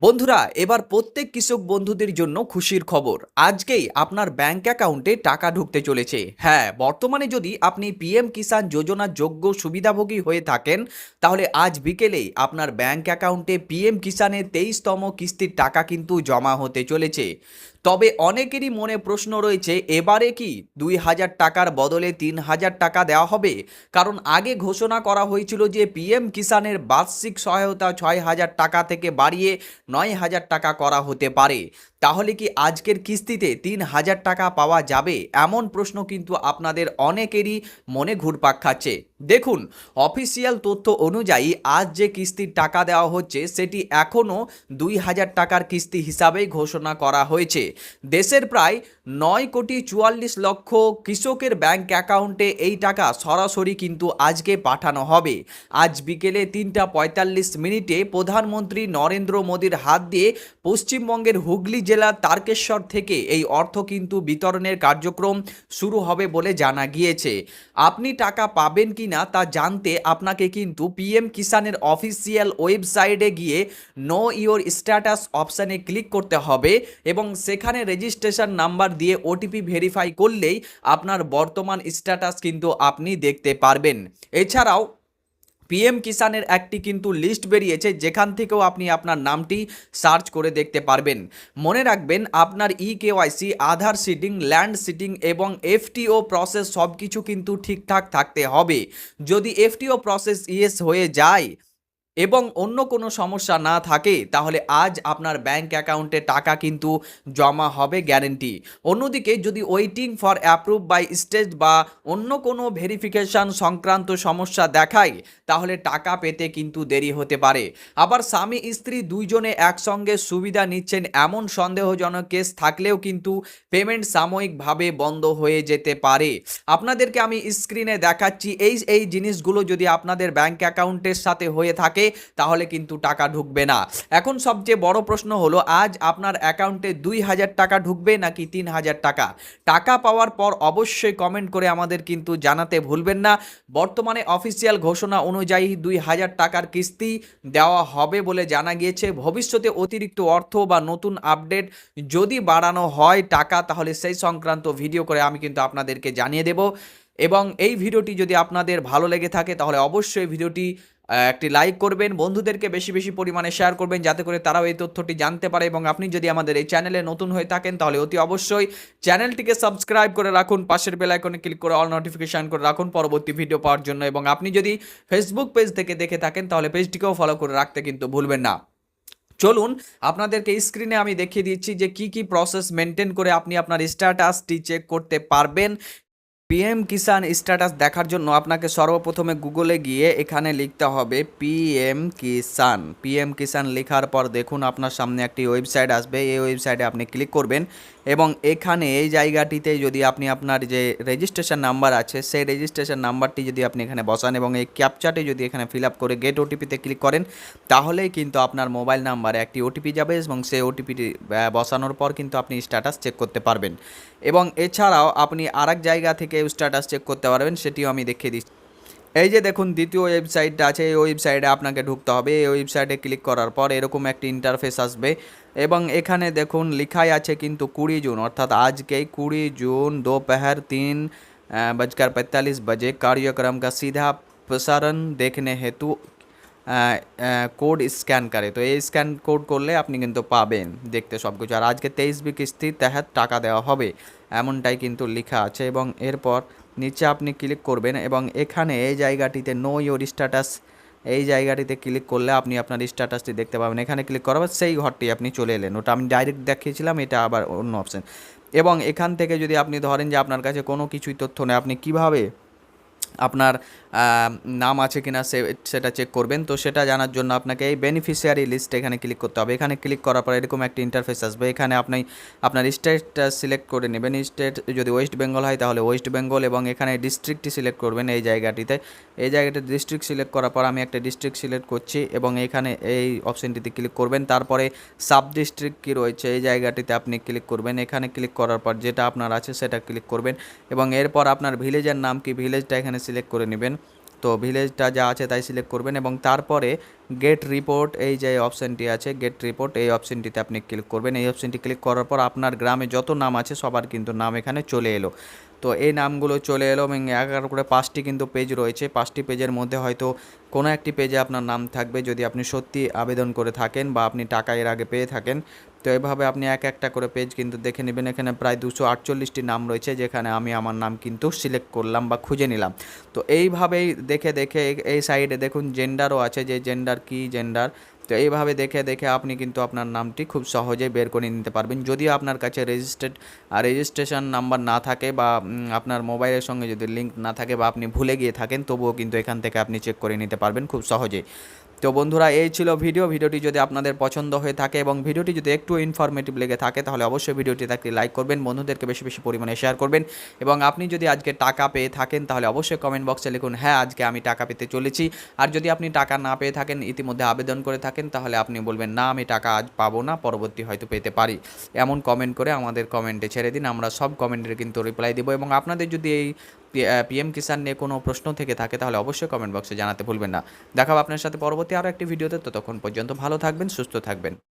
বন্ধুরা, এবার প্রত্যেক কৃষক বন্ধুদের জন্য খুশির খবর। আজকেই আপনার ব্যাংক অ্যাকাউন্টে টাকা ঢুকতে চলেছে। হ্যাঁ, বর্তমানে যদি আপনি পিএম কিষাণ যোজনার যোগ্য সুবিধাভোগী হয়ে থাকেন, তাহলে আজ বিকেলেই আপনার ব্যাংক অ্যাকাউন্টে পিএম কিষাণের 23তম কিস্তির টাকা কিন্তু জমা হতে চলেছে। তবে অনেকেরই মনে প্রশ্ন রয়েছে, এবারে কি 2000 টাকার বদলে 3000 টাকা দেওয়া হবে? কারণ আগে ঘোষণা করা হয়েছিল যে পিএম কিষাণের বার্ষিক সহায়তা 6000 টাকা থেকে বাড়িয়ে 9000 টাকা করা হতে পারে। তাহলে কি আজকের কিস্তিতে 3000 টাকা পাওয়া যাবে? এমন প্রশ্ন কিন্তু আপনাদের অনেকেরই মনে ঘুরপাক খাচ্ছে। দেখুন, অফিসিয়াল তথ্য অনুযায়ী আজ যে কিস্তির টাকা দেওয়া হচ্ছে সেটি এখনও 2000 টাকার কিস্তি হিসাবেই ঘোষণা করা হয়েছে। দেশের প্রায় 9,44,00,000 কৃষকের ব্যাংক অ্যাকাউন্টে এই টাকা সরাসরি কিন্তু আজকে পাঠানো হবে। আজ বিকেলে 3:45 প্রধানমন্ত্রী নরেন্দ্র মোদীর হাত দিয়ে পশ্চিমবঙ্গের হুগলি জেলার তারকেশ্বর থেকে এই অর্থ কিন্তু বিতরণের কার্যক্রম শুরু হবে বলে জানা গিয়েছে। আপনি টাকা পাবেন কিনা তা জানতে আপনাকে কিন্তু পিএম কিষাণের অফিসিয়াল ওয়েবসাইটে গিয়ে নো ইওর স্ট্যাটাস অপশানে ক্লিক করতে হবে এবং সেখানে রেজিস্ট্রেশন নাম্বার দিয়ে ওটিপি ভেরিফাই করলেই আপনার বর্তমান স্ট্যাটাস কিন্তু আপনি দেখতে পারবেন। এছাড়াও পিএম কিষাণের একটি কিন্তু লিস্ট বেরিয়েছে, যেখান থেকেও আপনি আপনার নামটি সার্চ করে দেখতে পারবেন। মনে রাখবেন, আপনার কেওয়াইসি, আধার সিডিং, ল্যান্ড সিডিং এবং এফটিও প্রসেস সব কিছু কিন্তু ঠিকঠাক থাকতে হবে। যদি এফটিও প্রসেস ইয়েস হয়ে যায় এবং অন্য কোনো সমস্যা না থাকে, তাহলে আজ আপনার ব্যাংক অ্যাকাউন্টে টাকা কিন্তু জমা হবে গ্যারেন্টি। অন্যদিকে যদি waiting for approve by state বা অন্য কোনো ভেরিফিকেশন সংক্রান্ত সমস্যা দেখায়, তাহলে টাকা পেতে কিন্তু দেরি হতে পারে। আবার স্বামী স্ত্রী দুইজনে একসঙ্গে সুবিধা নিচ্ছেন এমন সন্দেহজনক কেস থাকলেও কিন্তু পেমেন্ট সাময়িকভাবে বন্ধ হয়ে যেতে পারে। আপনাদেরকে আমি স্ক্রিনে দেখাচ্ছি, এই জিনিসগুলো যদি আপনাদের ব্যাংক অ্যাকাউন্টের সাথে হয়ে থাকে তাহলে কিন্তু টাকা ঢুকবে না। এখন সবচেয়ে বড় প্রশ্ন হলো, আজ আপনার অ্যাকাউন্টে 2000 টাকা ঢুকবে নাকি 3000 টাকা? টাকা পাওয়ার পর অবশ্যই কমেন্ট করে আমাদের কিন্তু জানাতে ভুলবেন না। বর্তমানে অফিসিয়াল ঘোষণা অনুযায়ী 2000 টাকার কিস্তি দেওয়া হবে বলে জানা গিয়েছে। ভবিষ্যতে অতিরিক্ত অর্থ বা নতুন আপডেট যদি বাড়ানো হয় টাকা, তাহলে সেই সংক্রান্ত ভিডিও করে আমি কিন্তু আপনাদেরকে জানিয়ে দেব। এবং এই ভিডিওটি যদি আপনাদের ভালো লেগে থাকে তাহলে অবশ্যই ভিডিওটি একটি লাইক করবেন, বন্ধুদেরকে বেশি বেশি পরিমাণে শেয়ার করবেন, যাতে করে তারাও এই তথ্যটি জানতে পারে। এবং আপনি যদি আমাদের এই চ্যানেলে নতুন হয়ে থাকেন তাহলে অতি অবশ্যই চ্যানেলটিকে সাবস্ক্রাইব করে রাখুন, পাশের বেল আইকনে ক্লিক করে অল নোটিফিকেশন করে রাখুন পরবর্তী ভিডিও পাওয়ার জন্য। এবং আপনি যদি ফেসবুক পেজ থেকে দেখে থাকেন তাহলে পেজটিকেও ফলো করে রাখতে কিন্তু ভুলবেন না। চলুন আপনাদেরকে স্ক্রিনে আমি দেখিয়ে দিচ্ছি যে কি কি প্রসেস মেনটেন করে আপনি আপনার স্ট্যাটাসটি চেক করতে পারবেন। পিএম কিষাণ স্ট্যাটাস দেখার জন্য আপনাকে সর্বপ্রথমে গুগলে গিয়ে এখানে লিখতে হবে পিএম কিষাণ। পিএম কিষাণ লেখার পর দেখুন আপনার সামনে একটি ওয়েবসাইট আসবে। এই ওয়েবসাইটে আপনি ক্লিক করবেন এবং এখানে এই জায়গাটিতে যদি আপনি আপনার যে রেজিস্ট্রেশন নাম্বার আছে সেই রেজিস্ট্রেশন নাম্বারটি যদি আপনি এখানে বসান এবং এই ক্যাপচাটি যদি এখানে ফিল আপ করে গেট ওটিপিতে ক্লিক করেন, তাহলেই কিন্তু আপনার মোবাইল নাম্বারে একটি ওটিপি যাবে এবং সেই ওটিপিটি বসানোর পর কিন্তু আপনি স্ট্যাটাস চেক করতে পারবেন। এবং এছাড়াও আপনি আরেক জায়গা থেকে স্ট্যাটাস চেক করতে পারবেন, সেটিও আমি দেখিয়ে দিচ্ছি। এই যে দেখুন দ্বিতীয় ওয়েবসাইটটা আছে, এই ওয়েবসাইটে আপনাকে ঢুকতে হবে। এই ওয়েবসাইটে ক্লিক করার পর এরকম একটি ইন্টারফেস আসবে এবং এখানে দেখুন লেখাই আছে কিন্তু 20 জুন, অর্থাৎ আজকেই 20 জুন दोपहर 3:45 कार्यक्रम का सीधा प्रसारण देखने हेतु কোড স্ক্যান করে। তো এই স্ক্যান কোড করলে আপনি কিন্তু পাবেন দেখতে সব কিছু। আর আজকে 23 কিস্তির তেহাত টাকা দেওয়া হবে এমনটাই কিন্তু লেখা আছে। এবং এরপর নিচে আপনি ক্লিক করবেন এবং এখানে এই জায়গাটিতে নো ইওর স্ট্যাটাস, এই জায়গাটিতে ক্লিক করলে আপনি আপনার স্ট্যাটাসটি দেখতে পাবেন। এখানে ক্লিক করার পর সেই ঘরটি আপনি চলে এলেন, ওটা আমি ডাইরেক্ট দেখিয়েছিলাম, এটা আবার অন্য অপশান। এবং এখান থেকে যদি আপনি ধরেন যে আপনার কাছে কোনো কিছুই তথ্য নেই, আপনি কিভাবে আপনার নাম আছে কিনা সেটা চেক করবেন। তো সেটা জানার জন্য আপনাকে এই বেনিফিশিয়ারি লিস্ট এখানে ক্লিক করতে হবে। এখানে ক্লিক করার পর এরকম একটা ইন্টারফেস আসবে। এখানে আপনি আপনার স্টেটটা সিলেক্ট করে নেবেন। স্টেট যদি ওয়েস্ট বেঙ্গল হয় তাহলে ওয়েস্ট বেঙ্গল এবং এখানে ডিস্ট্রিক্টটি সিলেক্ট করবেন। এই জায়গাটিতে ডিস্ট্রিক্ট সিলেক্ট করার পর আমি একটা ডিস্ট্রিক্ট সিলেক্ট করছি এবং এখানে এই অপশানটিতে ক্লিক করবেন। তারপরে সাব ডিস্ট্রিক্ট কী রয়েছে এই জায়গাটিতে আপনি ক্লিক করবেন। এখানে ক্লিক করার পর যেটা আপনার আছে সেটা ক্লিক করবেন এবং এরপর আপনার ভিলেজের নাম কি ভিলেজটা এখানে সিলেক্ট করে নেবেন। তো ভিলেজটা যা আছে তাই সিলেক্ট করবেন এবং তারপরে গেট রিপোর্ট, এই যে অপশানটি আছে গেট রিপোর্ট, এই অপশানটিতে আপনি ক্লিক করবেন। এই অপশানটি ক্লিক করার পর আপনার গ্রামে যত নাম আছে সবার কিন্তু নাম এখানে চলে এলো। তো এই নামগুলো চলে এলো এবং এক এক করে 5টি কিন্তু পেজ রয়েছে। 5টি পেজের মধ্যে হয়তো কোনো একটি পেজে আপনার নাম থাকবে যদি আপনি সত্যি আবেদন করে থাকেন বা আপনি টাকা এর আগে পেয়ে থাকেন। তো এভাবে আপনি এক একটা করে পেজ কিন্তু দেখে নেবেন। এখানে প্রায় 248টি নাম রয়েছে, যেখানে আমি আমার নাম কিন্তু সিলেক্ট করলাম বা খুঁজে নিলাম। তো এইভাবেই দেখে দেখে এই সাইডে দেখুন জেন্ডারও আছে, যে জেন্ডার কি জেন্ডার। তো এইভাবে দেখে দেখে আপনি কিন্তু আপনার নামটি খুব সহজেই বের করে নিতে পারবেন। যদিও আপনার কাছে রেজিস্ট্রেশন নাম্বার না থাকে বা আপনার মোবাইলের সঙ্গে যদি লিঙ্ক না থাকে বা আপনি ভুলে গিয়ে থাকেন, তবুও কিন্তু এখান থেকে আপনি চেক করে নিতে পারবেন খুব সহজেই। তো বন্ধুরা, এই ছিল ভিডিওটি যদি আপনাদের পছন্দ হয়ে থাকে এবং ভিডিওটি যদি একটু ইনফরমেটিভ লেগে থাকে, তাহলে অবশ্যই ভিডিওটিতে একটি লাইক করবেন, বন্ধুদেরকে বেশি বেশি পরিমাণে শেয়ার করবেন। এবং আপনি যদি আজকে টাকা পেয়ে থাকেন, তাহলে অবশ্যই কমেন্ট বক্সে লিখুন হ্যাঁ আজকে আমি টাকা পেতে চলেছি। আর যদি আপনি টাকা না পেয়ে থাকেন, ইতিমধ্যে আবেদন করে থাকেন, তাহলে আপনি বলবেন না আমি টাকা আজ পাবো না, পরবর্তী হয়তো পেতে পারি। এমন কমেন্ট করে আমাদের কমেন্টে ছেড়ে দিন, আমরা সব কমেন্টের কিন্তু রিপ্লাই দেবো। এবং আপনাদের যদি এই পিএম কিষাণ নিয়ে কোনো প্রশ্ন থেকে থাকে, তাহলে অবশ্যই কমেন্ট বক্সে জানাতে ভুলবেন না। দেখা হবে আপনার সাথে পরবর্তী আরও একটি ভিডিওতে। ততক্ষণ পর্যন্ত ভালো থাকবেন, সুস্থ থাকবেন।